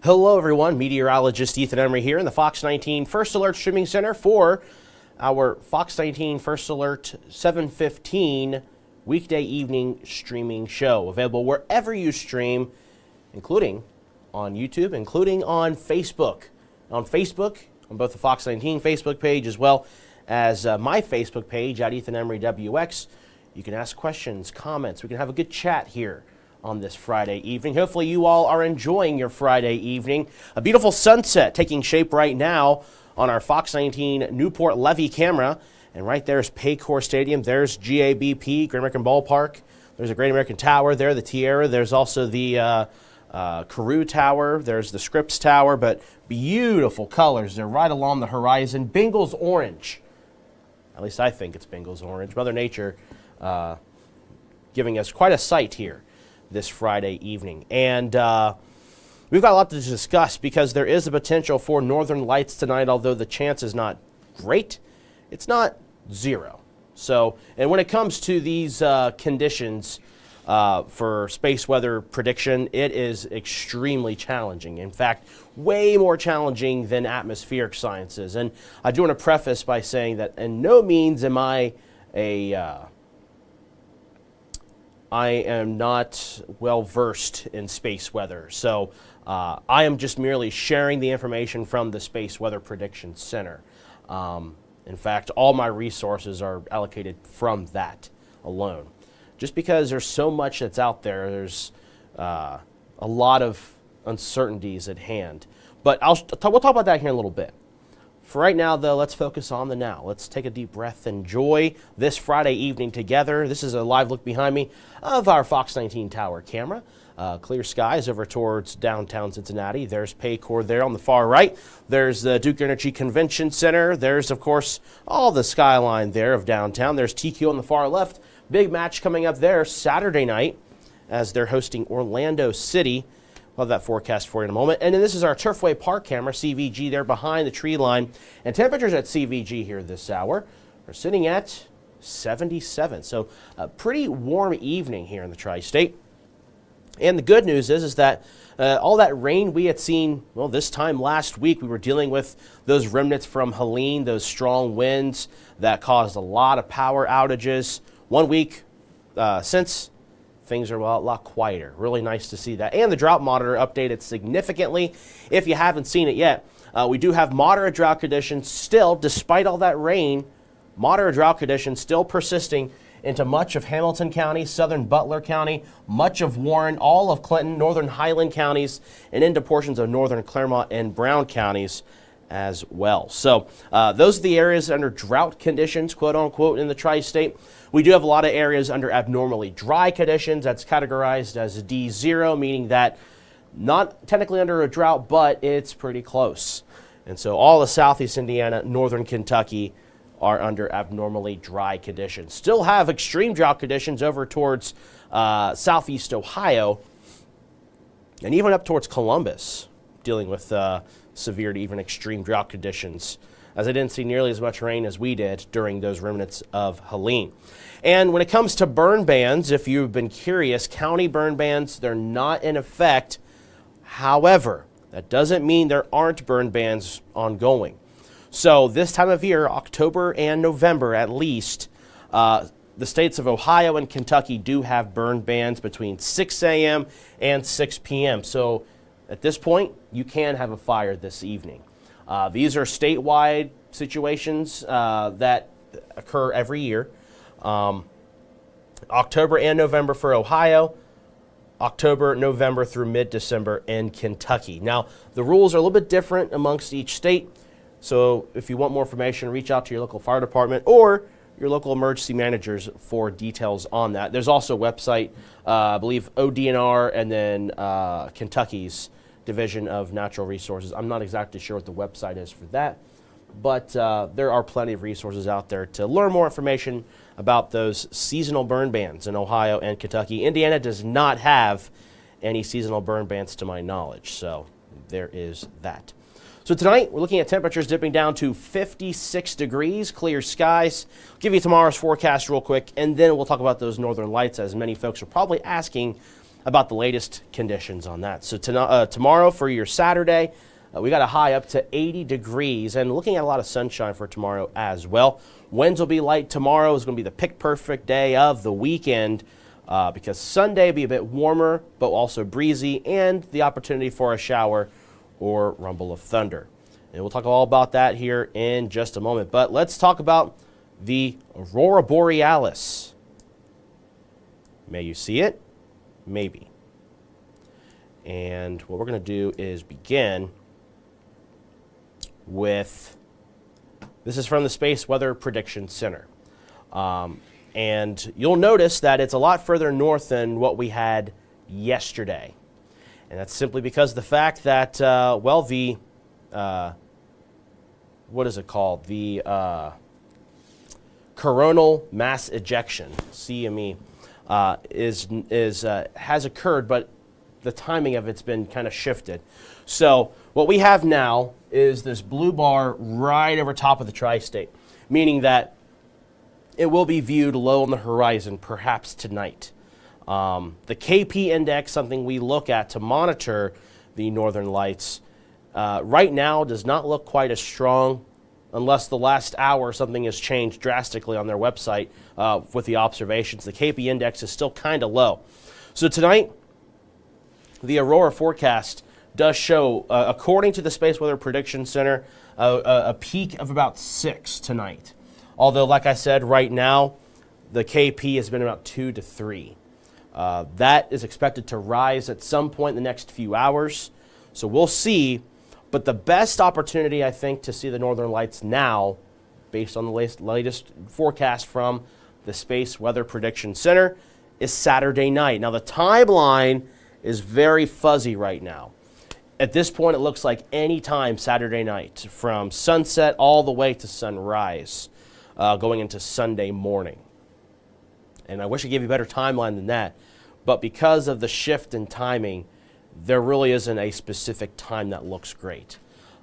Hello everyone, Meteorologist Ethan Emery here in the Fox 19 First Alert Streaming Center for our Fox 19 First Alert 7:15 weekday evening streaming show. Available wherever you stream, including on YouTube, including on Facebook. On Facebook, on both the Fox 19 Facebook page as well as my Facebook page at Ethan Emery WX. You can ask questions, comments. We can have a good chat here on this Friday evening. Hopefully you all are enjoying your Friday evening. A beautiful sunset taking shape right now on our Fox 19 Newport Levee camera. And right there's Paycor Stadium. There's GABP, Great American Ballpark. There's a Great American Tower there, the Tierra. There's also the Carew Tower. There's the Scripps Tower. But beautiful colors. They're right along the horizon. Bengals orange. At least I think it's Bengals orange. Mother Nature giving us quite a sight here this Friday evening. And we've got a lot to discuss because there is a potential for northern lights tonight, although the chance is not great. It's not zero. So, and when it comes to these conditions for space weather prediction, it is extremely challenging. In fact, way more challenging than atmospheric sciences. And I do want to preface by saying that in no means am I I am not well versed in space weather, so I am just merely sharing the information from the Space Weather Prediction Center. In fact, all my resources are allocated from that alone. Just because there's so much that's out there, there's a lot of uncertainties at hand. But we'll talk about that here in a little bit. For right now, though, let's focus on the now. Let's take a deep breath, enjoy this Friday evening together. This is a live look behind me of our Fox 19 tower camera. Clear skies over towards downtown Cincinnati. There's Paycor there on the far right. There's the Duke Energy Convention Center. There's, of course, all the skyline there of downtown. There's TQ on the far left. Big match coming up there Saturday night as they're hosting Orlando City. We'll have that forecast for you in a moment. And then this is our Turfway Park camera, CVG there behind the tree line. And temperatures at CVG here this hour are sitting at 77. So a pretty warm evening here in the Tri-State. And the good news is that all that rain we had seen, well, this time last week, we were dealing with those remnants from Helene, those strong winds that caused a lot of power outages. 1 week since, things are a lot quieter. Really nice to see that. And the drought monitor updated significantly. If you haven't seen it yet, we do have moderate drought conditions still, despite all that rain, moderate drought conditions still persisting into much of Hamilton County, southern Butler County, much of Warren, all of Clinton, northern Highland counties, and into portions of northern Claremont and Brown counties as well. So those are the areas under drought conditions, quote unquote, in the Tri-State. We do have a lot of areas under abnormally dry conditions. That's categorized as D0, meaning that not technically under a drought, but it's pretty close. And so all of southeast Indiana, northern Kentucky are under abnormally dry conditions. Still have extreme drought conditions over towards southeast Ohio and even up towards Columbus, dealing with severe to even extreme drought conditions, as I didn't see nearly as much rain as we did during those remnants of Helene. And when it comes to burn bans, if you've been curious, county burn bans, they're not in effect. However, that doesn't mean there aren't burn bans ongoing. So this time of year, October and November at least, the states of Ohio and Kentucky do have burn bans between 6 a.m. and 6 p.m. So at this point, you can have a fire this evening. These are statewide situations that occur every year. October and November for Ohio, October, November through mid-December in Kentucky. Now, the rules are a little bit different amongst each state. So if you want more information, reach out to your local fire department or your local emergency managers for details on that. There's also a website, I believe ODNR and then Kentucky's Division of Natural Resources. I'm not exactly sure what the website is for that, but there are plenty of resources out there to learn more information about those seasonal burn bans in Ohio and Kentucky. Indiana does not have any seasonal burn bans to my knowledge, so there is that. So tonight, we're looking at temperatures dipping down to 56 degrees, clear skies. I'll give you tomorrow's forecast real quick, and then we'll talk about those northern lights, as many folks are probably asking about the latest conditions on that. So tomorrow for your Saturday, we got a high up to 80 degrees and looking at a lot of sunshine for tomorrow as well. Winds will be light. Tomorrow is going to be the pick perfect day of the weekend because Sunday will be a bit warmer but also breezy and the opportunity for a shower or rumble of thunder. And we'll talk all about that here in just a moment. But let's talk about the Aurora Borealis. May you see it? Maybe. And what we're going to do is begin with, this is from the Space Weather Prediction Center. And you'll notice that it's a lot further north than what we had yesterday. And that's simply because of the fact that, well, the, what is it called? The coronal mass ejection, CME, has occurred, but the timing of it's been kind of shifted. So what we have now is this blue bar right over top of the tri-state, meaning that it will be viewed low on the horizon perhaps tonight. The KP index, something we look at to monitor the northern lights, right now does not look quite as strong unless the last hour something has changed drastically on their website with the observations. The KP index is still kind of low. So tonight, the aurora forecast does show, according to the Space Weather Prediction Center, a peak of about 6 tonight. Although, like I said, right now, the KP has been about 2 to 3. That is expected to rise at some point in the next few hours. So we'll see. But the best opportunity, I think, to see the northern lights now, based on the latest forecast from the Space Weather Prediction Center, is Saturday night. Now, the timeline is very fuzzy right now. At this point, it looks like any time Saturday night, from sunset all the way to sunrise, going into Sunday morning. And I wish I gave you a better timeline than that, but because of the shift in timing, there really isn't a specific time that looks great.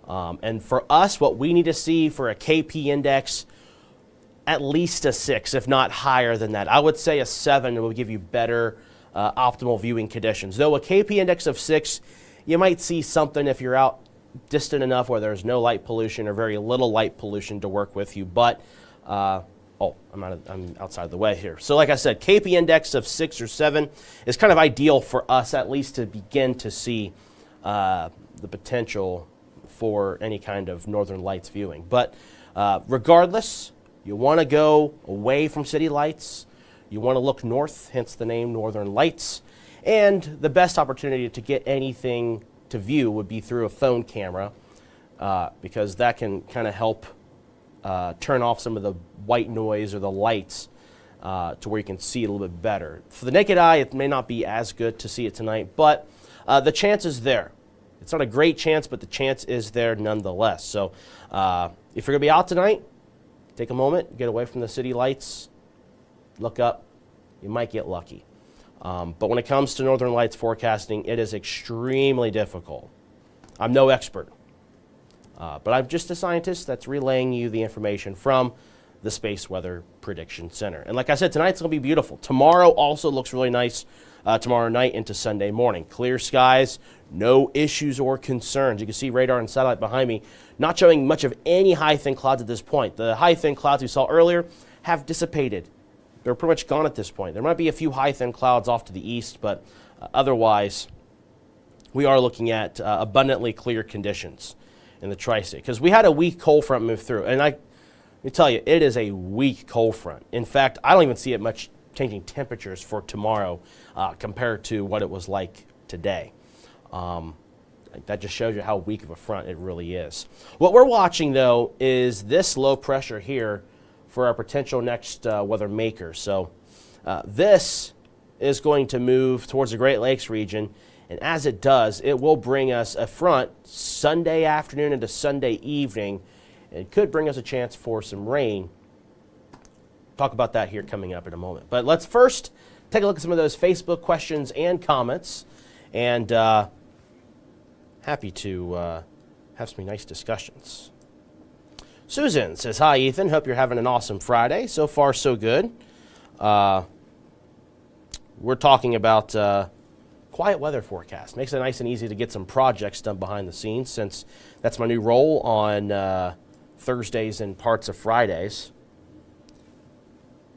And for us, what we need to see for a KP index, at least a 6, if not higher than that. I would say a 7 will give you better optimal viewing conditions. Though a KP index of 6, you might see something if you're out distant enough where there's no light pollution or very little light pollution to work with you. But, I'm outside the way here. So like I said, KP index of 6 or 7 is kind of ideal for us, at least to begin to see the potential for any kind of northern lights viewing. But regardless, you want to go away from city lights. You want to look north, hence the name Northern Lights. And the best opportunity to get anything to view would be through a phone camera because that can kind of help turn off some of the white noise or the lights to where you can see it a little bit better. For the naked eye, it may not be as good to see it tonight, but the chance is there. It's not a great chance, but the chance is there nonetheless. So if you're going to be out tonight, take a moment, get away from the city lights, look up. You might get lucky. But when it comes to northern lights forecasting, it is extremely difficult. I'm no expert, but I'm just a scientist that's relaying you the information from the Space Weather Prediction Center. And like I said, tonight's going to be beautiful. Tomorrow also looks really nice tomorrow night into Sunday morning. Clear skies, no issues or concerns. You can see radar and satellite behind me not showing much of any high thin clouds at this point. The high thin clouds we saw earlier have dissipated. They're pretty much gone at this point. There might be a few high thin clouds off to the east, but otherwise we are looking at abundantly clear conditions in the tri-state because we had a weak cold front move through. And let me tell you, it is a weak cold front. In fact, I don't even see it much changing temperatures for tomorrow compared to what it was like today. That just shows you how weak of a front it really is. What we're watching, though, is this low pressure here for our potential next weather maker. So this is going to move towards the Great Lakes region, and as it does, it will bring us a front Sunday afternoon into Sunday evening. It could bring us a chance for some rain. Talk about that here coming up in a moment. But let's first take a look at some of those Facebook questions and comments, and happy to have some nice discussions. Susan says, hi, Ethan. Hope you're having an awesome Friday. So far, so good. We're talking about quiet weather forecast. Makes it nice and easy to get some projects done behind the scenes, since that's my new role on Thursdays and parts of Fridays.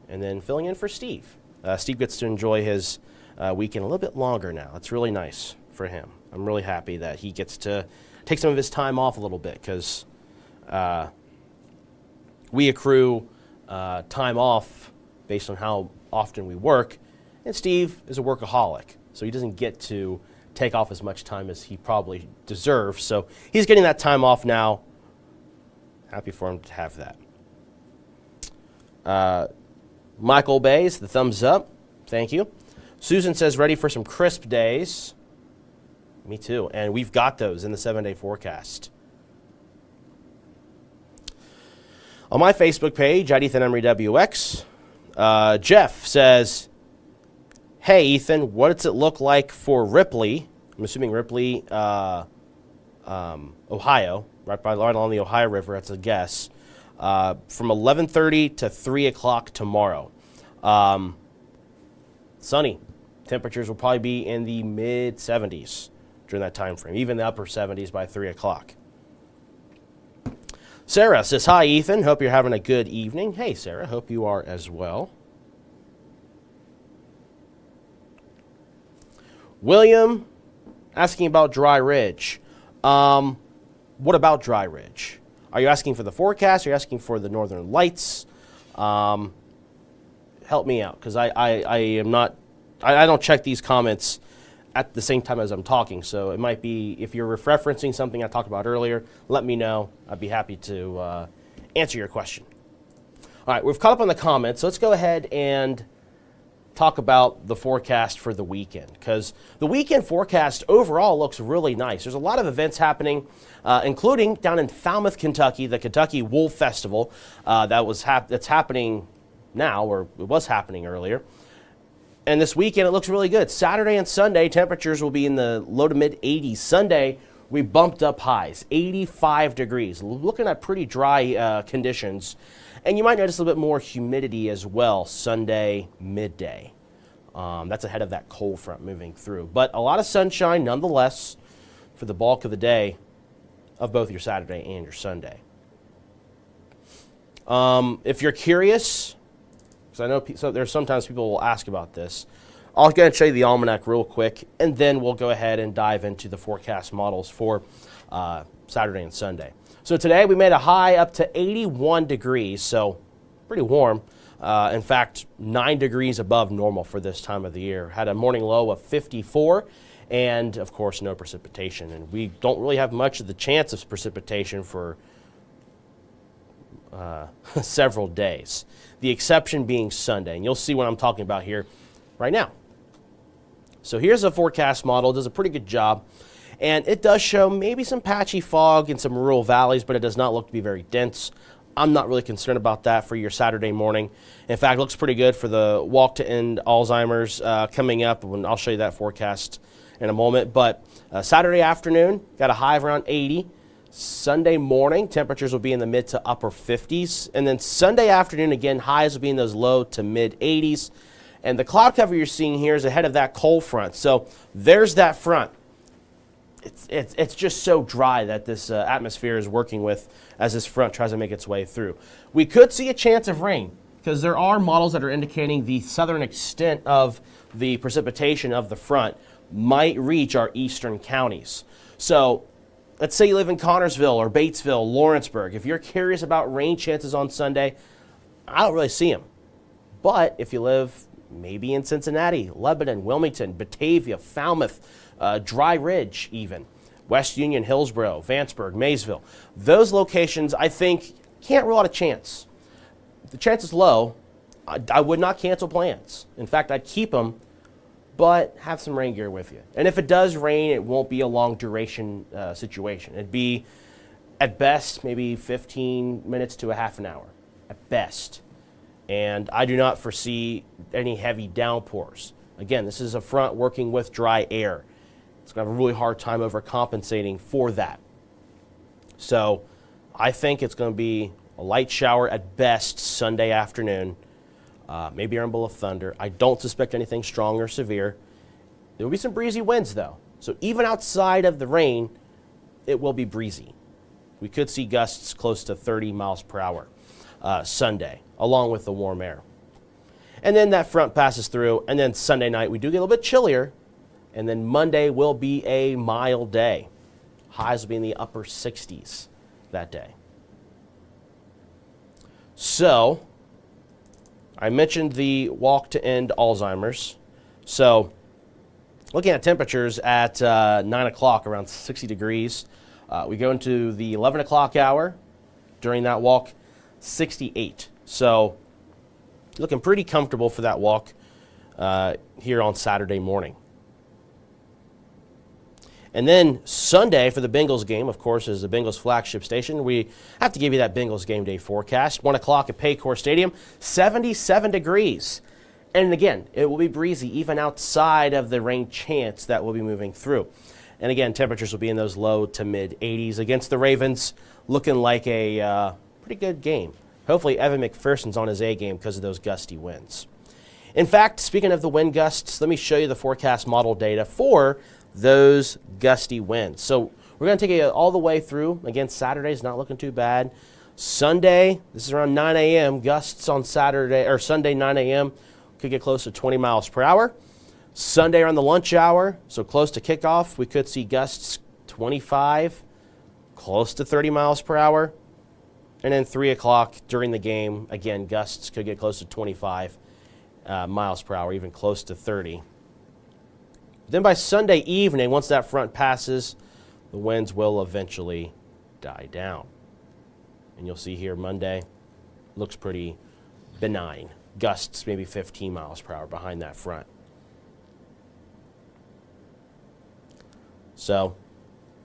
And then filling in for Steve. Steve gets to enjoy his weekend a little bit longer now. It's really nice for him. I'm really happy that he gets to take some of his time off a little bit, because we accrue time off based on how often we work, and Steve is a workaholic, so he doesn't get to take off as much time as he probably deserves. So he's getting that time off now. Happy for him to have that. Michael Bays, the thumbs up. Thank you. Susan says, ready for some crisp days. Me too. And we've got those in the 7-day forecast. On my Facebook page, at Ethan Emery WX, Jeff says, hey, Ethan, what does it look like for Ripley? I'm assuming Ripley, Ohio, right along the Ohio River. That's a guess. From 11:30 to 3 o'clock tomorrow. Sunny. Temperatures will probably be in the mid-70s during that time frame, even the upper 70s by 3 o'clock. Sarah says, hi, Ethan. Hope you're having a good evening. Hey, Sarah. Hope you are as well. William asking about Dry Ridge. What about Dry Ridge? Are you asking for the forecast? Are you asking for the Northern Lights? Help me out, because I don't check these comments at the same time as I'm talking. So it might be, if you're referencing something I talked about earlier, let me know. I'd be happy to answer your question. All right, we've caught up on the comments, so let's go ahead and talk about the forecast for the weekend, because the weekend forecast overall looks really nice. There's a lot of events happening, including down in Falmouth, Kentucky, the Kentucky Wool Festival that's happening now, or it was happening earlier. And this weekend, it looks really good. Saturday and Sunday, temperatures will be in the low to mid 80s. Sunday, we bumped up highs, 85 degrees. Looking at pretty dry conditions. And you might notice a little bit more humidity as well Sunday midday. That's ahead of that cold front moving through. But a lot of sunshine nonetheless for the bulk of the day of both your Saturday and your Sunday. If you're curious, because I know there's sometimes people will ask about this, I'll go and show you the almanac real quick, and then we'll go ahead and dive into the forecast models for Saturday and Sunday. So today we made a high up to 81 degrees, so pretty warm. In fact, 9 degrees above normal for this time of the year. Had a morning low of 54, and of course no precipitation. And we don't really have much of the chance of precipitation for several days. The exception being Sunday, and you'll see what I'm talking about here right now. So here's a forecast model. It does a pretty good job. And it does show maybe some patchy fog in some rural valleys, but it does not look to be very dense. I'm not really concerned about that for your Saturday morning. In fact, it looks pretty good for the walk to end Alzheimer's coming up. And I'll show you that forecast in a moment. But Saturday afternoon, got a high of around 80. Sunday morning, temperatures will be in the mid to upper 50s. And then Sunday afternoon, again, highs will be in those low to mid 80s. And the cloud cover you're seeing here is ahead of that cold front. So there's that front. It's just so dry that this atmosphere is working with as this front tries to make its way through. We could see a chance of rain, because there are models that are indicating the southern extent of the precipitation of the front might reach our eastern counties. So let's say you live in Connorsville or Batesville, Lawrenceburg. If you're curious about rain chances on Sunday, I don't really see them. But if you live maybe in Cincinnati, Lebanon, Wilmington, Batavia, Falmouth, Dry Ridge even, West Union, Hillsborough, Vanceburg, Maysville, those locations I think can't rule out a chance. The chance is low. I would not cancel plans. In fact, I'd keep them, but have some rain gear with you. And if it does rain, it won't be a long duration situation. It'd be, at best, maybe 15 minutes to a half an hour, at best. And I do not foresee any heavy downpours. Again, this is a front working with dry air. It's going to have a really hard time overcompensating for that. So I think it's going to be a light shower at best Sunday afternoon, maybe a rumble of thunder. I don't suspect anything strong or severe. There will be some breezy winds, though. So even outside of the rain, it will be breezy. We could see gusts close to 30 miles per hour Sunday, along with the warm air. And then that front passes through, and then Sunday night we do get a little bit chillier, and then Monday will be a mild day. Highs will be in the upper 60s that day. So, I mentioned the walk to end Alzheimer's. So, looking at temperatures at 9 o'clock, around 60 degrees. We go into the 11 o'clock hour. During that walk, 68. So, looking pretty comfortable for that walk here on Saturday morning. And then Sunday for the Bengals game, of course, is the Bengals flagship station. We have to give you that Bengals game day forecast. 1 o'clock at Paycor Stadium, 77 degrees. And again, it will be breezy even outside of the rain chance that will be moving through. And again, temperatures will be in those low to mid 80s against the Ravens, looking like a pretty good game. Hopefully Evan McPherson's on his A game because of those gusty winds. In fact, speaking of the wind gusts, let me show you the forecast model data for those gusty winds. So we're going to take it all the way through. Again, Saturday's not looking too bad. Sunday, this is around 9 a.m. Gusts on Saturday or Sunday 9 a.m. could get close to 20 miles per hour. Sunday around the lunch hour, so close to kickoff, we could see gusts 25, close to 30 miles per hour. And then 3 o'clock during the game, again, gusts could get close to 25 miles per hour, even close to 30. Then by Sunday evening, once that front passes, the winds will eventually die down. And you'll see here Monday looks pretty benign. Gusts maybe 15 miles per hour behind that front. So,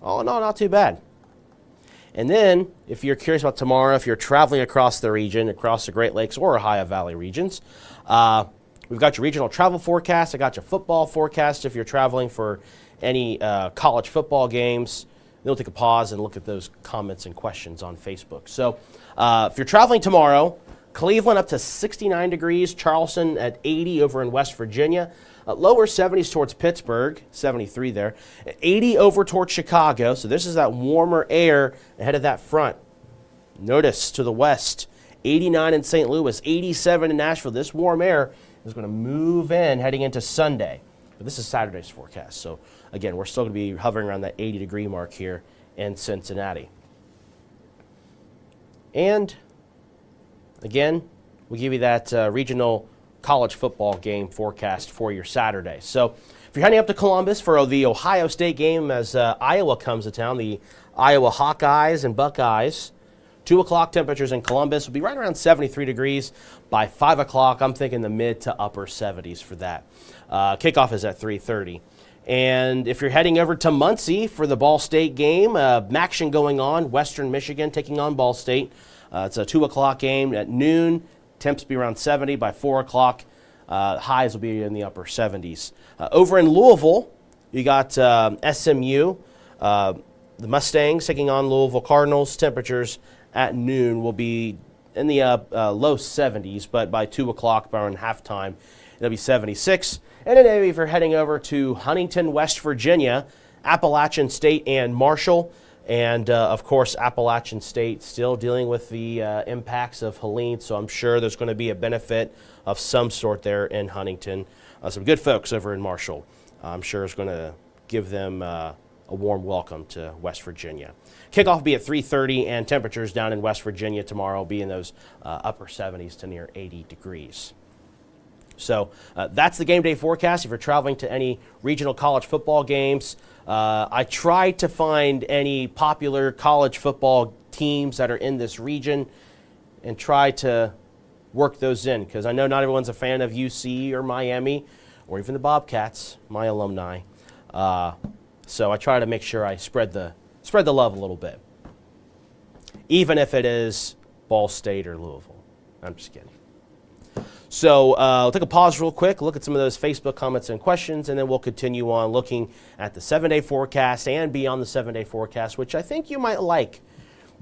all in all, not too bad. And then, if you're curious about tomorrow, if you're traveling across the region, across the Great Lakes or Ohio Valley regions, we've got your regional travel forecast. I got your football forecast if you're traveling for any college football games. Then we'll take a pause and look at those comments and questions on Facebook. So if you're traveling tomorrow, Cleveland up to 69 degrees, Charleston at 80 over in West Virginia, lower 70s towards Pittsburgh, 73 there, 80 over towards Chicago. So this is that warmer air ahead of that front. Notice to the west, 89 in St. Louis, 87 in Nashville. This warm air is going to move in heading into Sunday. But this is Saturday's forecast. So, again, we're still going to be hovering around that 80-degree mark here in Cincinnati. And, again, we give you that regional college football game forecast for your Saturday. So, if you're heading up to Columbus for the Ohio State game as Iowa comes to town, the Iowa Hawkeyes and Buckeyes, 2 o'clock temperatures in Columbus will be right around 73 degrees. By 5 o'clock, I'm thinking the mid to upper 70s for that. Kickoff is at 3:30. And if you're heading over to Muncie for the Ball State game, action going on, Western Michigan taking on Ball State. It's a 2 o'clock game at noon. Temps will be around 70. By 4 o'clock, highs will be in the upper 70s. Over in Louisville, you got SMU. The Mustangs taking on Louisville Cardinals. Temperatures at noon will be in the low 70s, but by 2 o'clock, around halftime, it'll be 76. And then if you're heading over to Huntington, West Virginia, Appalachian State and Marshall, and of course, Appalachian State still dealing with the impacts of Helene, so I'm sure there's going to be a benefit of some sort there in Huntington. Some good folks over in Marshall. I'm sure it's going to give them a warm welcome to West Virginia. Kickoff will be at 3:30, and temperatures down in West Virginia tomorrow will be in those upper 70s to near 80 degrees. So that's the game day forecast. If you're traveling to any regional college football games, I tried to find any popular college football teams that are in this region and try to work those in, because I know not everyone's a fan of UC or Miami or even the Bobcats, my alumni. So I try to make sure I spread the love a little bit, even if it is Ball State or Louisville. I'm just kidding. So we'll take a pause real quick, look at some of those Facebook comments and questions, and then we'll continue on looking at the 7-day forecast and beyond the 7-day forecast, which I think you might like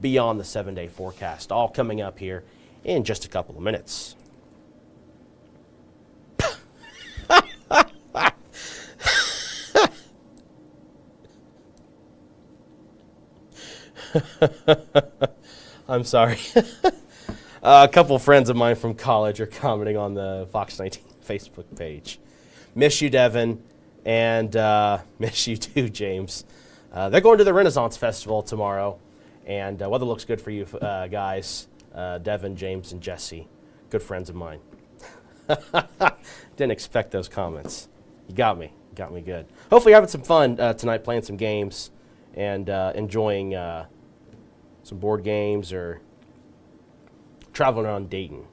beyond the 7-day forecast, all coming up here in just a couple of minutes. I'm sorry. A couple friends of mine from college are commenting on the Fox 19 Facebook page. Miss you, Devin, and miss you too, James. They're going to the Renaissance Festival tomorrow, and weather looks good for you guys. Devin, James, and Jesse, good friends of mine. Didn't expect those comments. You got me good. Hopefully you're having some fun tonight, playing some games and enjoying some board games or traveling around Dayton.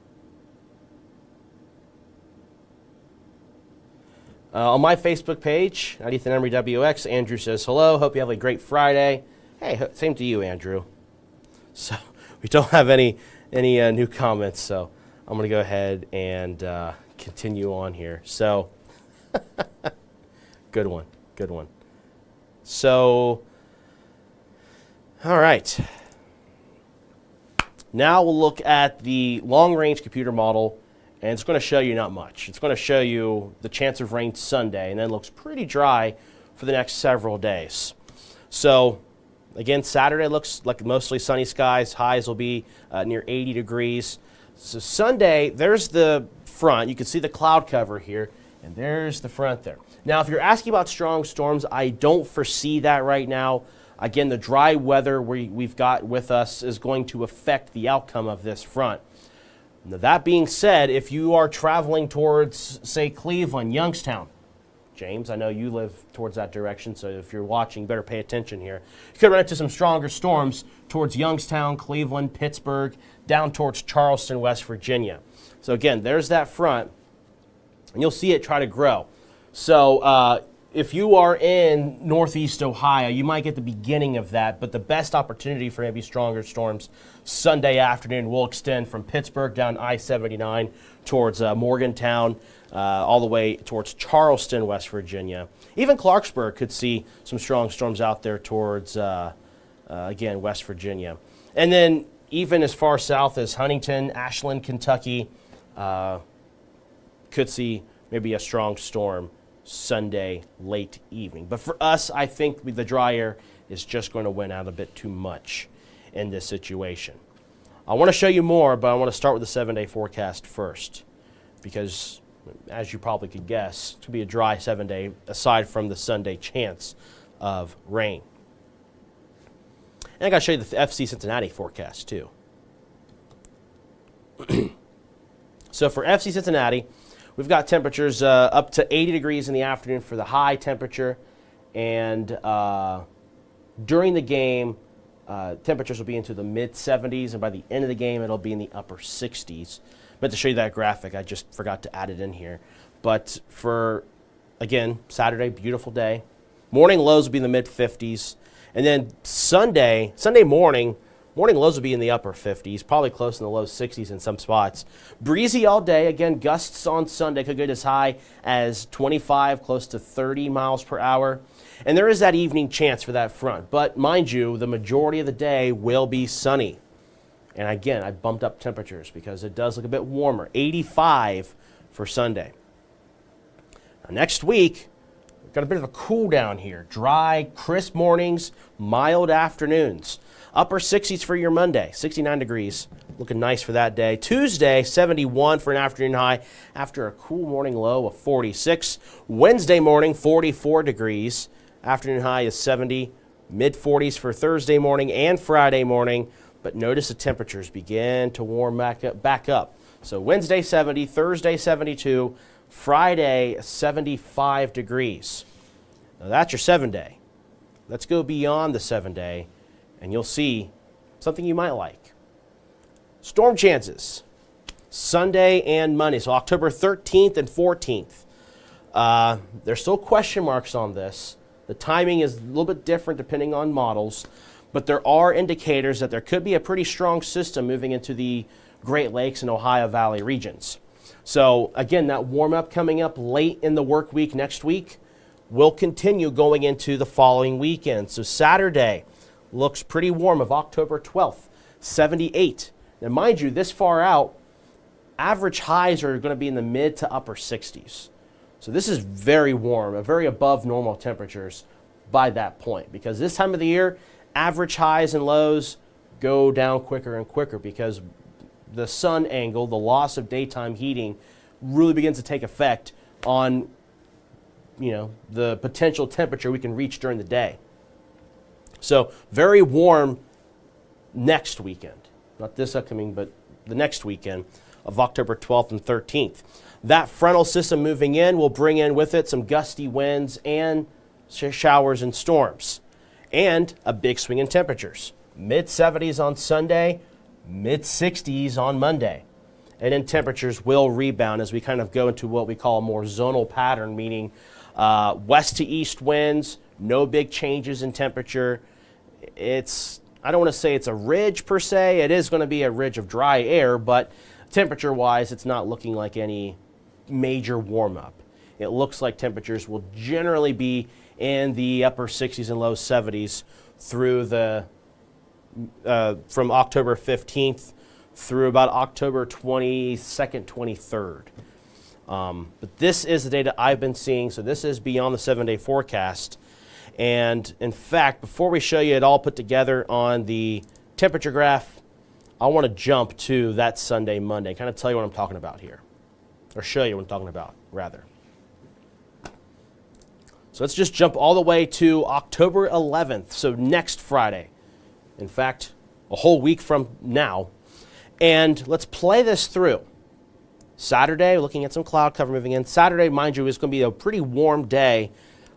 On my Facebook page, at Ethan Emery WX, Andrew says, hello, hope you have a great Friday. Hey, same to you, Andrew. So we don't have any new comments, so I'm going to go ahead and continue on here. So, good one. So, all right. Now we'll look at the long-range computer model, and it's going to show you not much. It's going to show you the chance of rain Sunday, and then it looks pretty dry for the next several days. So, again, Saturday looks like mostly sunny skies. Highs will be near 80 degrees. So Sunday, there's the front. You can see the cloud cover here, and there's the front there. Now, if you're asking about strong storms, I don't foresee that right now. Again, the dry weather we've got with us is going to affect the outcome of this front. Now, that being said, if you are traveling towards, say, Cleveland, Youngstown, James, I know you live towards that direction, so if you're watching, you better pay attention here. You could run into some stronger storms towards Youngstown, Cleveland, Pittsburgh, down towards Charleston, West Virginia. So again, there's that front, and you'll see it try to grow. So if you are in northeast Ohio, you might get the beginning of that, but the best opportunity for maybe stronger storms Sunday afternoon will extend from Pittsburgh down I-79 towards Morgantown, all the way towards Charleston, West Virginia. Even Clarksburg could see some strong storms out there towards, again, West Virginia. And then even as far south as Huntington, Ashland, Kentucky, could see maybe a strong storm Sunday late evening. But for us, I think the dry air is just going to win out a bit too much in this situation. I want to show you more, but I want to start with the 7-day forecast first, because as you probably could guess, it's going to be a dry 7-day aside from the Sunday chance of rain. And I got to show you the FC Cincinnati forecast too. So for FC Cincinnati, we've got temperatures up to 80 degrees in the afternoon for the high temperature, and during the game, temperatures will be into the mid-70s, and by the end of the game, it'll be in the upper 60s. I meant to show you that graphic. I just forgot to add it in here. But for, again, Saturday, beautiful day. Morning lows will be in the mid-50s. And then Sunday morning lows will be in the upper 50s, probably close in the low 60s in some spots. Breezy all day. Again, gusts on Sunday could get as high as 25, close to 30 miles per hour. And there is that evening chance for that front. But mind you, the majority of the day will be sunny. And again, I bumped up temperatures because it does look a bit warmer. 85 for Sunday. Now, next week, we've got a bit of a cool down here. Dry, crisp mornings, mild afternoons. Upper 60s for your Monday, 69 degrees. Looking nice for that day. Tuesday, 71 for an afternoon high after a cool morning low of 46. Wednesday morning, 44 degrees. Afternoon high is 70. Mid-40s for Thursday morning and Friday morning. But notice the temperatures begin to warm back up. So Wednesday, 70. Thursday, 72. Friday, 75 degrees. Now that's your 7-day. Let's go beyond the 7-day, and you'll see something you might like. Storm chances, Sunday and Monday, so October 13th and 14th. There's still question marks on this. The timing is a little bit different depending on models, but there are indicators that there could be a pretty strong system moving into the Great Lakes and Ohio Valley regions. So again, that warm-up coming up late in the work week next week will continue going into the following weekend. So Saturday looks pretty warm of October 12th, 78. Now mind you, this far out, average highs are going to be in the mid to upper 60s. So this is very warm, very above normal temperatures by that point, because this time of the year, average highs and lows go down quicker and quicker because the sun angle, the loss of daytime heating, really begins to take effect on, the potential temperature we can reach during the day. So very warm next weekend, not this upcoming, but the next weekend of October 12th and 13th. That frontal system moving in will bring in with it some gusty winds and showers and storms, and a big swing in temperatures. Mid-70s on Sunday, mid-60s on Monday. And then temperatures will rebound as we kind of go into what we call a more zonal pattern, meaning west to east winds, no big changes in temperature. I don't want to say it's a ridge per se. It is going to be a ridge of dry air, but temperature-wise, it's not looking like any major warm-up. It looks like temperatures will generally be in the upper 60s and low 70s through from October 15th through about October 22nd, 23rd. But this is the data I've been seeing, so this is beyond the 7-day forecast. And in fact, before we show you it all put together on the temperature graph, I want to jump to that Sunday, Monday, kind of tell you what I'm talking about here, or show you what I'm talking about, rather. So let's just jump all the way to October 11th, so next Friday. In fact, a whole week from now. And let's play this through. Saturday, looking at some cloud cover moving in. Saturday, mind you, is going to be a pretty warm day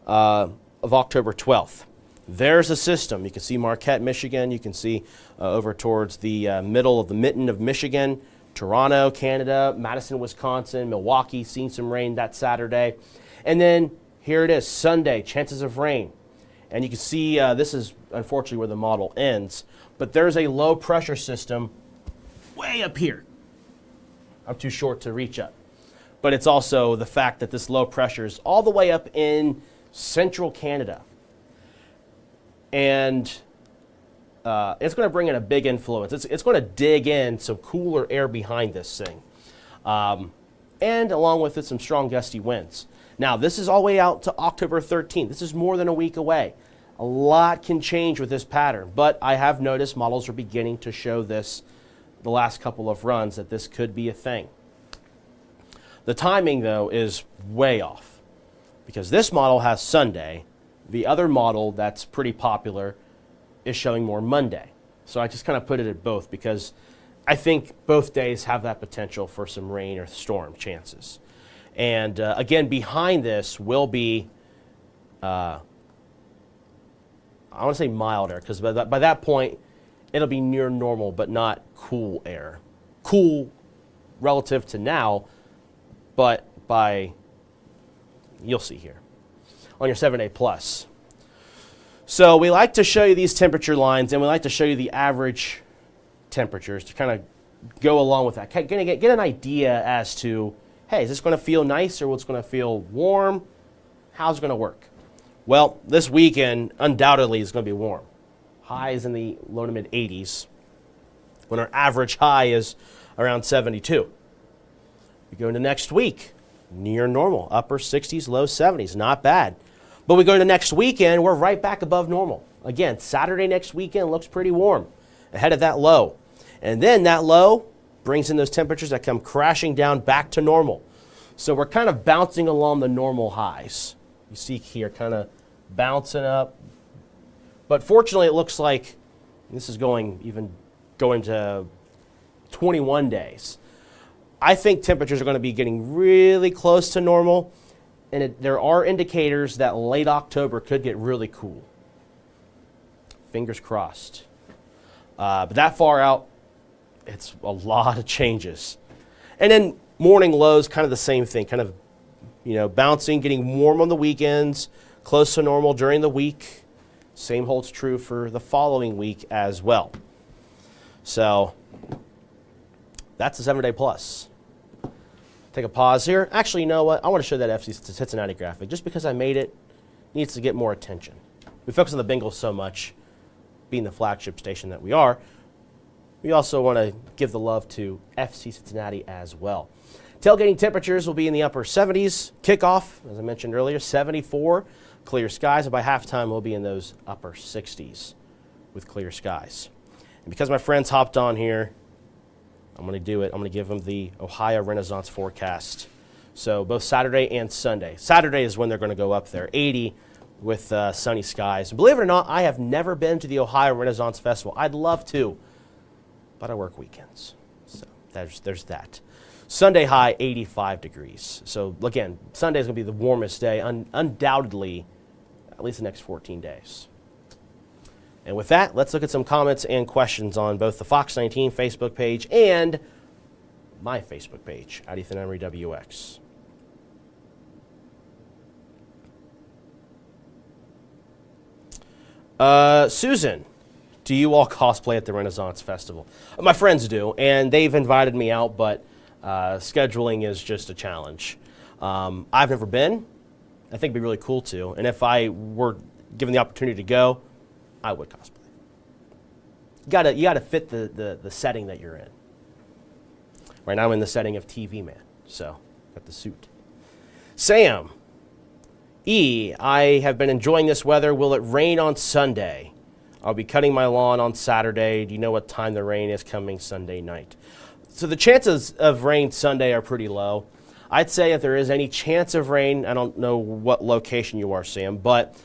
of October 12th. There's a system. You can see Marquette, Michigan. You can see over towards the middle of the mitten of Michigan, Toronto, Canada, Madison, Wisconsin, Milwaukee, seeing some rain that Saturday. And then here it is, Sunday, chances of rain. And you can see this is unfortunately where the model ends, but there's a low pressure system way up here. I'm too short to reach up. But it's also the fact that this low pressure is all the way up in central Canada. And it's going to bring in a big influence. It's going to dig in some cooler air behind this thing. And along with it, some strong gusty winds. Now, this is all the way out to October 13th. This is more than a week away. A lot can change with this pattern, but I have noticed models are beginning to show this the last couple of runs that this could be a thing. The timing, though, is way off because this model has Sunday. The other model that's pretty popular is showing more Monday. So I just kind of put it at both because I think both days have that potential for some rain or storm chances. And again, behind this will be, I want to say mild air, because by that point, it'll be near normal, but not cool air. Cool relative to now, but you'll see here, on your 7-day plus. So we like to show you these temperature lines, and we like to show you the average temperatures to kind of go along with that. Get an idea as to, hey, is this going to feel nice or what's going to feel warm? How's it going to work? Well, this weekend undoubtedly is going to be warm. Highs in the low to mid 80s, when our average high is around 72. We go into next week, near normal, upper 60s, low 70s, not bad. But we go into next weekend, we're right back above normal. Again, Saturday next weekend looks pretty warm, ahead of that low. And then that low brings in those temperatures that come crashing down back to normal. So we're kind of bouncing along the normal highs. You see here, kind of bouncing up. But fortunately, it looks like this is going to 21 days. I think temperatures are going to be getting really close to normal, and there are indicators that late October could get really cool. Fingers crossed. But that far out, it's a lot of changes. And then morning lows, kind of the same thing, kind of, bouncing, getting warm on the weekends, close to normal during the week. Same holds true for the following week as well. So that's the 7-day plus. Take a pause here. Actually, you know what? I want to show that FC Cincinnati graphic. Just because I made it, needs to get more attention. We focus on the Bengals so much, being the flagship station that we are. We also want to give the love to FC Cincinnati as well. Tailgating temperatures will be in the upper 70s. Kickoff, as I mentioned earlier, 74. Clear skies, and by halftime we'll be in those upper 60s with clear skies. And because my friends hopped on here, I'm going to do it. I'm going to give them the Ohio Renaissance forecast. So both Saturday and Sunday. Saturday is when they're going to go up there, 80 with sunny skies. Believe it or not, I have never been to the Ohio Renaissance Festival. I'd love to, but I work weekends. So there's that. Sunday high, 85 degrees. So again, Sunday is going to be the warmest day, undoubtedly, at least the next 14 days. And with that, let's look at some comments and questions on both the Fox 19 Facebook page and my Facebook page, at Ethan Emery WX. Susan, do you all cosplay at the Renaissance Festival? My friends do, and they've invited me out, but scheduling is just a challenge. I've never been. I think it'd be really cool to, and if I were given the opportunity to go, I would cosplay. You gotta fit the setting that you're in. Right now I'm in the setting of TV man, so got the suit. Sam E, I have been enjoying this weather. Will it rain on Sunday? I'll be cutting my lawn on Saturday. Do you know what time the rain is coming Sunday night? So the chances of rain Sunday are pretty low. I'd say if there is any chance of rain, I don't know what location you are, Sam, but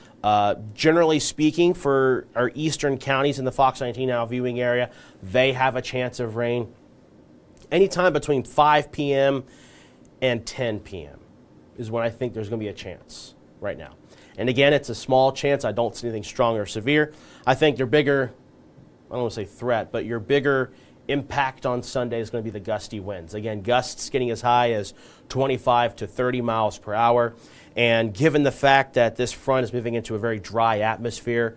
generally speaking, for our eastern counties in the Fox 19 now viewing area, they have a chance of rain anytime between 5 p.m. and 10 p.m. is when I think there's going to be a chance right now. And again, it's a small chance. I don't see anything strong or severe. I think your bigger, I don't want to say threat, but your bigger impact on Sunday is going to be the gusty winds. Again, gusts getting as high as 25 to 30 miles per hour. And given the fact that this front is moving into a very dry atmosphere,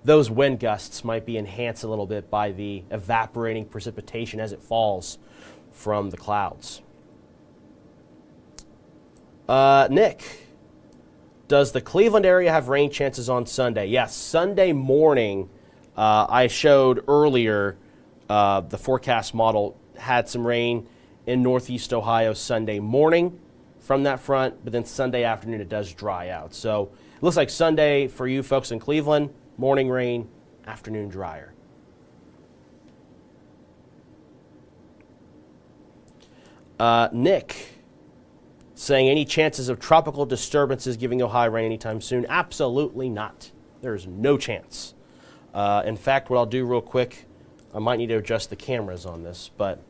those wind gusts might be enhanced a little bit by the evaporating precipitation as it falls from the clouds. Nick, does the Cleveland area have rain chances on Sunday? Yes, Sunday morning, I showed earlier the forecast model had some rain in northeast Ohio Sunday morning from that front, but then Sunday afternoon it does dry out. So it looks like Sunday for you folks in Cleveland, morning rain, afternoon drier. Nick saying, any chances of tropical disturbances giving Ohio rain anytime soon? Absolutely not. There is no chance. In fact, what I'll do real quick, I might need to adjust the cameras on this, but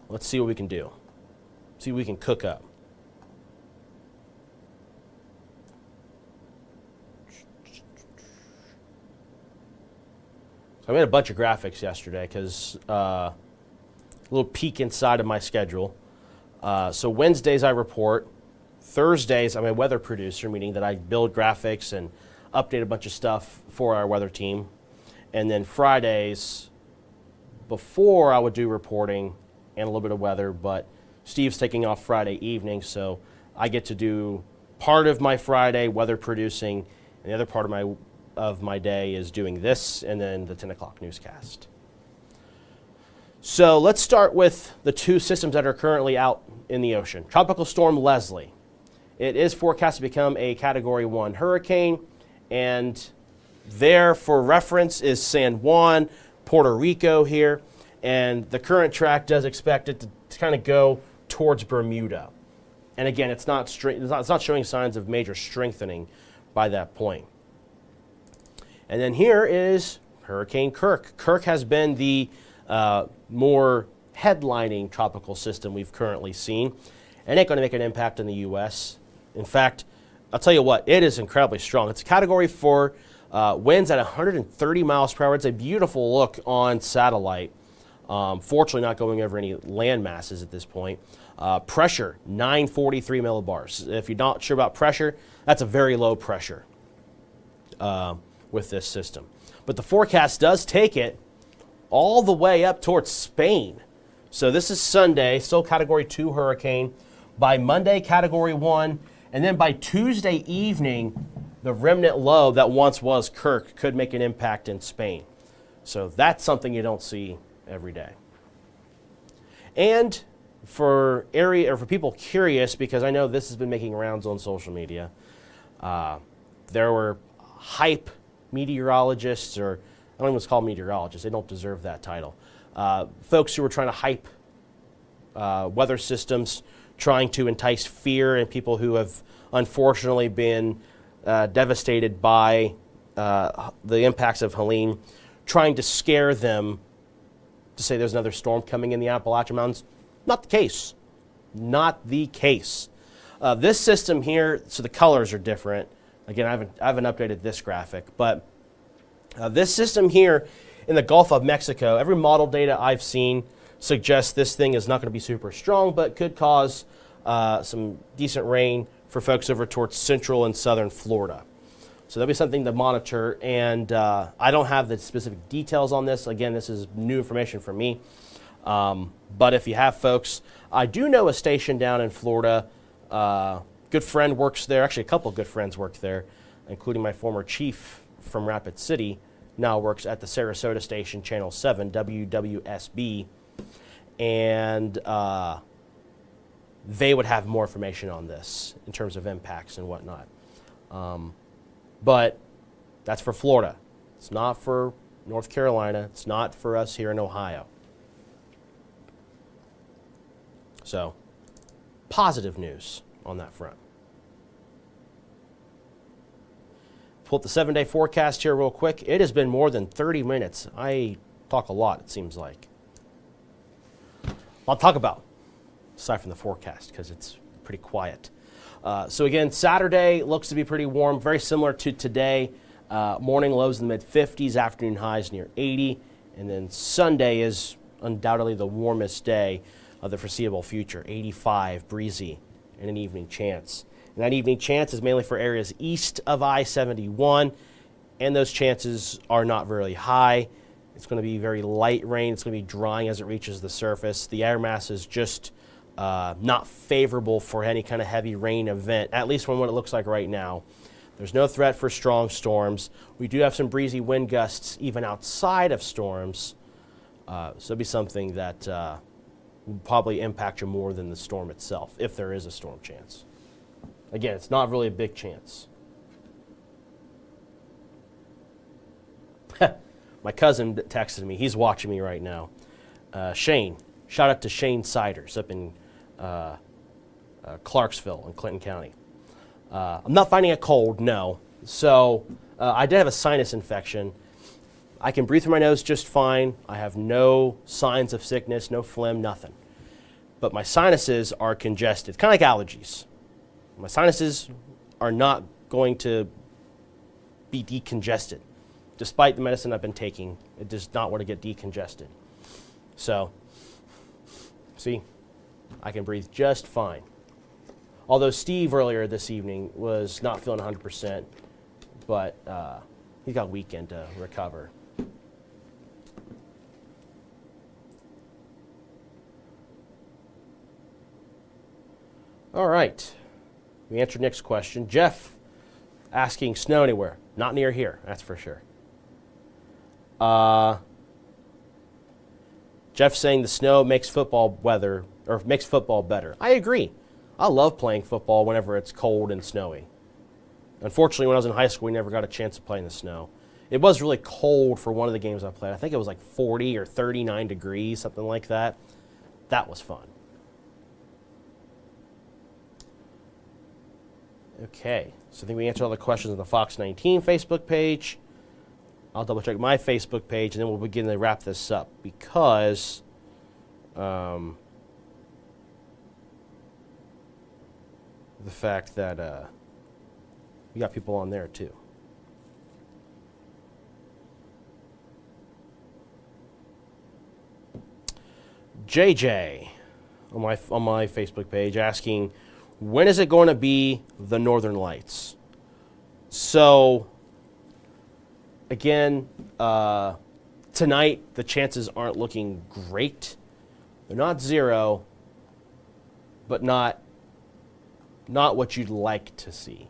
let's see what we can do. See what we can cook up. So I made a bunch of graphics yesterday because a little peek inside of my schedule. So Wednesdays I report. Thursdays I'm a weather producer, meaning that I build graphics and update a bunch of stuff for our weather team. And then Fridays, before I would do reporting and a little bit of weather, but Steve's taking off Friday evening, so I get to do part of my Friday weather producing, and the other part of my day is doing this and then the 10 o'clock newscast. So let's start with the two systems that are currently out in the ocean. Tropical Storm Leslie. It is forecast to become a Category 1 hurricane, and there for reference is San Juan, Puerto Rico here, and the current track does expect it to kind of go towards Bermuda. And again, it's not showing signs of major strengthening by that point. And then here is Hurricane Kirk. Kirk has been the more headlining tropical system we've currently seen, and ain't going to make an impact in the U.S. In fact, I'll tell you what, it is incredibly strong. It's a Category 4, winds at 130 miles per hour. It's a beautiful look on satellite. Fortunately, not going over any land masses at this point. Pressure, 943 millibars. If you're not sure about pressure, that's a very low pressure with this system. But the forecast does take it all the way up towards Spain. So this is Sunday, still Category 2 hurricane. By Monday, Category 1. And then by Tuesday evening, the remnant low that once was Kirk could make an impact in Spain. So that's something you don't see every day. And for people curious, because I know this has been making rounds on social media, there were hype meteorologists, or I don't even want to call them meteorologists, they don't deserve that title. Folks who are trying to hype weather systems, trying to entice fear in people who have unfortunately been devastated by the impacts of Helene, trying to scare them to say there's another storm coming in the Appalachian Mountains. Not the case. Not the case. This system here, so the colors are different. Again, I haven't updated this graphic, but this system here in the Gulf of Mexico, every model data I've seen suggests this thing is not going to be super strong, but could cause some decent rain for folks over towards central and southern Florida. So that'll be something to monitor, and I don't have the specific details on this. Again, this is new information for me. But if you have folks, I do know a station down in Florida. Good friend works there. Actually, a couple of good friends work there, including my former chief from Rapid City, now works at the Sarasota station, Channel 7, WWSB. And they would have more information on this in terms of impacts and whatnot. But that's for Florida. It's not for North Carolina. It's not for us here in Ohio. So, positive news on that front. Pull up the 7-day forecast here real quick. It has been more than 30 minutes. I talk a lot, it seems like. I'll talk about, aside from the forecast, because it's pretty quiet. So again, Saturday looks to be pretty warm, very similar to today. Morning lows in the mid-50s, afternoon highs near 80. And then Sunday is undoubtedly the warmest day of the foreseeable future, 85, breezy, and an evening chance. And that evening chance is mainly for areas east of I-71, and those chances are not very high. It's going to be very light rain. It's going to be drying as it reaches the surface. The air mass is just not favorable for any kind of heavy rain event, at least from what it looks like right now. There's no threat for strong storms. We do have some breezy wind gusts even outside of storms, so it'll be something that will probably impact you more than the storm itself, if there is a storm chance. Again, it's not really a big chance. My cousin texted me. He's watching me right now. Shane. Shout out to Shane Siders up in Clarksville in Clinton County. I'm not finding a cold, no. So I did have a sinus infection. I can breathe through my nose just fine. I have no signs of sickness, no phlegm, nothing. But my sinuses are congested, kind of like allergies. My sinuses are not going to be decongested. Despite the medicine I've been taking, it does not want to get decongested. So, see, I can breathe just fine. Although Steve earlier this evening was not feeling 100%, but he's got a weekend to recover. All right. We answered Nick's question. Jeff asking, snow anywhere? Not near here, that's for sure. Jeff saying the snow makes football weather, or makes football better. I agree. I love playing football whenever it's cold and snowy. Unfortunately, when I was in high school, we never got a chance to play in the snow. It was really cold for one of the games I played. I think it was like 40 or 39 degrees, something like that. That was fun. Okay, so I think we answered all the questions on the Fox 19 Facebook page. I'll double check my Facebook page, and then we'll begin to wrap this up because the fact that we got people on there too. JJ on my Facebook page asking, when is it going to be the Northern Lights? So, again, tonight the chances aren't looking great. They're not zero, but not what you'd like to see.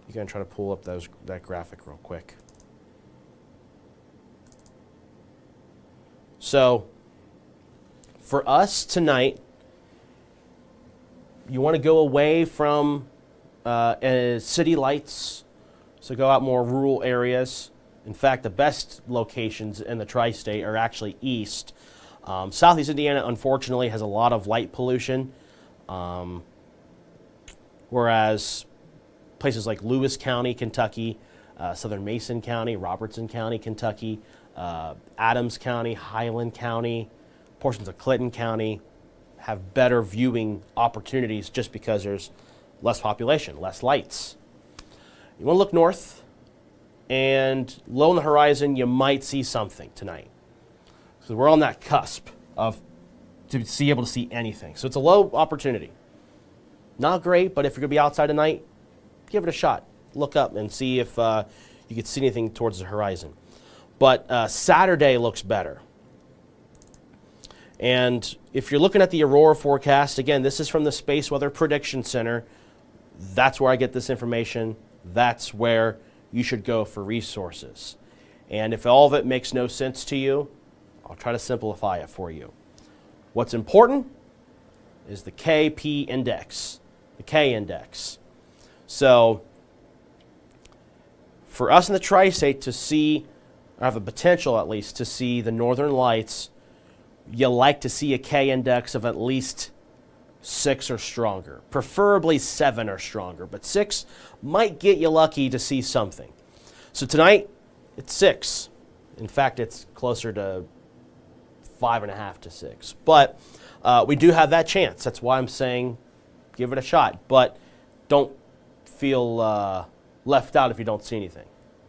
You're going to try to pull up that graphic real quick. So, for us tonight, you want to go away from city lights So go out more rural areas. In fact, the best locations in the tri-state are actually east. Southeast Indiana, unfortunately, has a lot of light pollution, whereas places like Lewis County, Kentucky, Southern Mason County, Robertson County, Kentucky, Adams County, Highland County, portions of Clinton County have better viewing opportunities just because there's less population, less lights. You want to look north, and low on the horizon, you might see something tonight. So we're on that cusp of to be able to see anything. So it's a low opportunity. Not great, but if you're going to be outside tonight, give it a shot. Look up and see if you can see anything towards the horizon. But Saturday looks better. And if you're looking at the aurora forecast, again, this is from the Space Weather Prediction Center. That's where I get this information. That's where you should go for resources. And if all of it makes no sense to you, I'll try to simplify it for you. What's important is the KP index, the K index. So for us in the tri-state to see, or have a potential at least, to see the northern lights, you like to see a K index of at least 6 or stronger, preferably 7 or stronger, but 6 might get you lucky to see something. So tonight, it's 6. In fact, it's closer to 5.5 to 6. But we do have that chance. That's why I'm saying give it a shot. But don't feel left out if you don't see anything.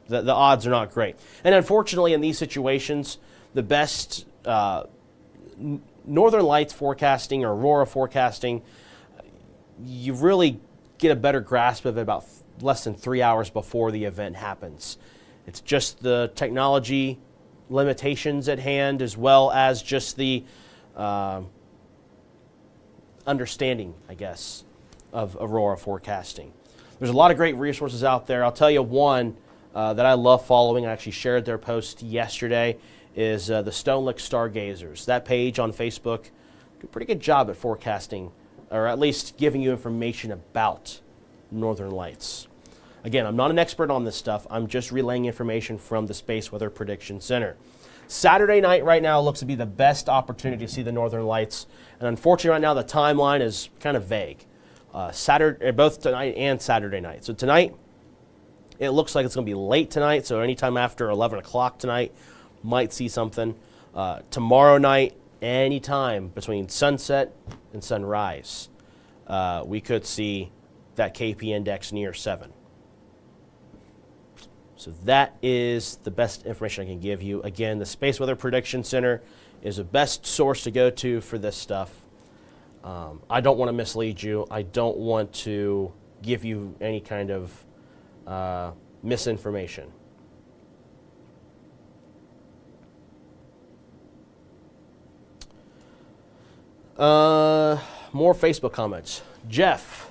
The odds are not great. And unfortunately, in these situations, the best northern lights forecasting or aurora forecasting, you really get a better grasp of it about less than 3 hours before the event happens. It's just the technology limitations at hand, as well as just the understanding, I guess, of aurora forecasting. There's a lot of great resources out there. I'll tell you one that I love following. I actually shared their post yesterday, is the Stone Lick Stargazers. That page on Facebook did a pretty good job at forecasting, or at least giving you information about northern lights. Again, I'm not an expert on this stuff. I'm just relaying information from the Space Weather Prediction Center. Saturday night right now looks to be the best opportunity to see the northern lights. And unfortunately right now the timeline is kind of vague. Both tonight and Saturday night. So tonight, it looks like it's going to be late tonight. So anytime after 11 o'clock tonight, might see something. Tomorrow night, anytime between sunset and sunrise, we could see that KP index near 7. So that is the best information I can give you. Again, the Space Weather Prediction Center is the best source to go to for this stuff. I don't want to mislead you. I don't want to give you any kind of misinformation. More Facebook comments. Jeff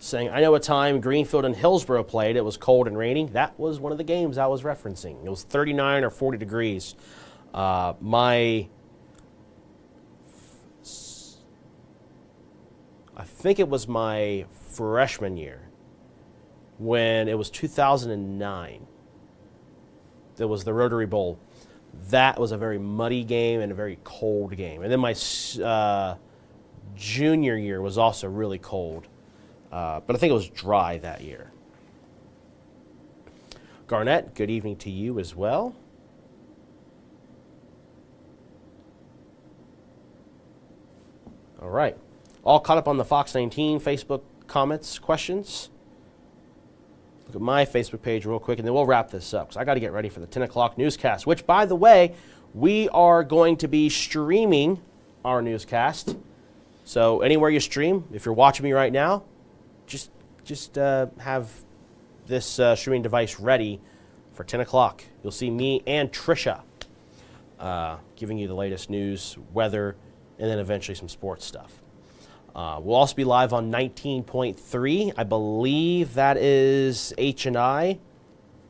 saying, I know a time Greenfield and Hillsborough played. It was cold and raining. That was one of the games I was referencing. It was 39 or 40 degrees. I think it was my freshman year when it was 2009. There was the Rotary Bowl. That was a very muddy game and a very cold game. And then my junior year was also really cold. But I think it was dry that year. Garnett, good evening to you as well. All right. All caught up on the Fox 19 Facebook comments, questions. Look at my Facebook page real quick, and then we'll wrap this up because I got to get ready for the 10 o'clock newscast, which, by the way, we are going to be streaming our newscast. So anywhere you stream, if you're watching me right now, just have this streaming device ready for 10 o'clock. You'll see me and Trisha giving you the latest news, weather, and then eventually some sports stuff. We'll also be live on 19.3. I believe that is H&I.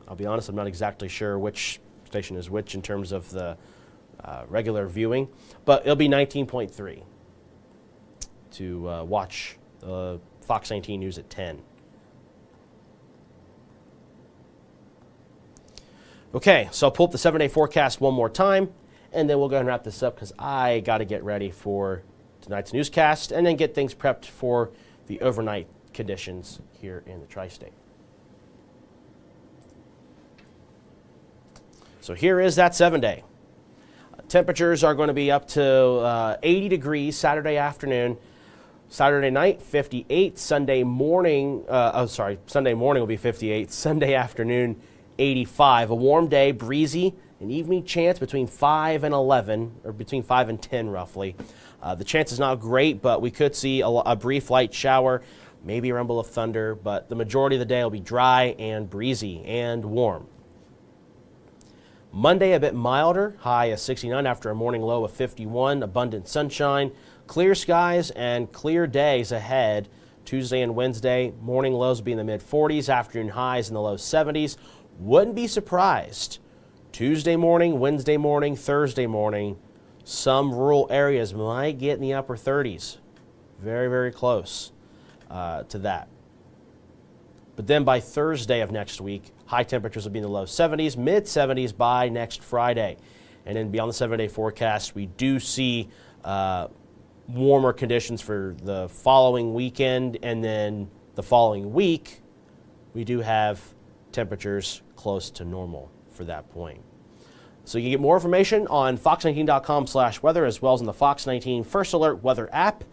I'll be honest, I'm not exactly sure which station is which in terms of the regular viewing, but it'll be 19.3 to watch Fox 19 News at 10. Okay, so I'll pull up the 7-day forecast one more time, and then we'll go ahead and wrap this up because I got to get ready for tonight's newscast and then get things prepped for the overnight conditions here in the tri-state. So here is that 7-day. Temperatures are going to be up to 80 degrees Saturday afternoon. Saturday night, 58. Sunday morning, Sunday morning will be 58. Sunday afternoon, 85. A warm day, breezy, an evening chance between 5 and 11, or between 5 and 10 roughly. The chance is not great, but we could see a brief light shower, maybe a rumble of thunder, but the majority of the day will be dry and breezy and warm. Monday, a bit milder, high of 69 after a morning low of 51, abundant sunshine, clear skies and clear days ahead. Tuesday and Wednesday, morning lows will be in the mid-40s, afternoon highs in the low 70s. Wouldn't be surprised. Tuesday morning, Wednesday morning, Thursday morning, some rural areas might get in the upper 30s. Very, very close to that. But then by Thursday of next week, high temperatures will be in the low 70s, mid-70s by next Friday. And then beyond the 7-day forecast, we do see warmer conditions for the following weekend. And then the following week, we do have temperatures close to normal for that point. So you can get more information on fox19.com/weather as well as on the Fox 19 First Alert Weather app.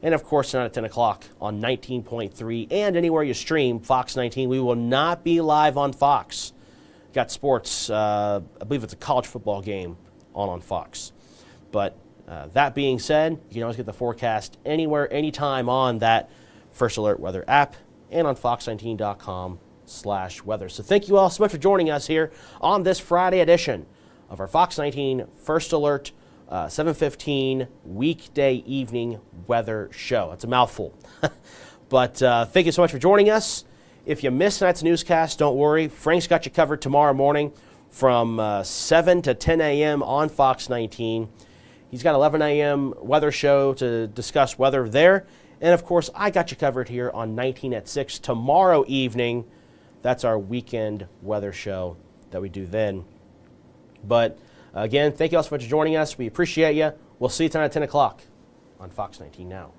And of course, tonight at 10 o'clock on 19.3 and anywhere you stream Fox 19. We will not be live on Fox. Got sports, I believe it's a college football game on Fox. But that being said, you can always get the forecast anywhere, anytime on that First Alert Weather app and on fox19.com/weather. So thank you all so much for joining us here on this Friday edition of our Fox 19 First Alert 7:15 weekday evening weather show. It's a mouthful. But thank you so much for joining us. If you missed tonight's newscast, don't worry. Frank's got you covered tomorrow morning from 7 to 10 a.m. on Fox 19. He's got an 11 a.m. weather show to discuss weather there. And, of course, I got you covered here on 19 at 6 tomorrow evening. That's our weekend weather show that we do then. But again, thank you all so much for joining us. We appreciate you. We'll see you tonight at 10 o'clock on Fox 19 Now.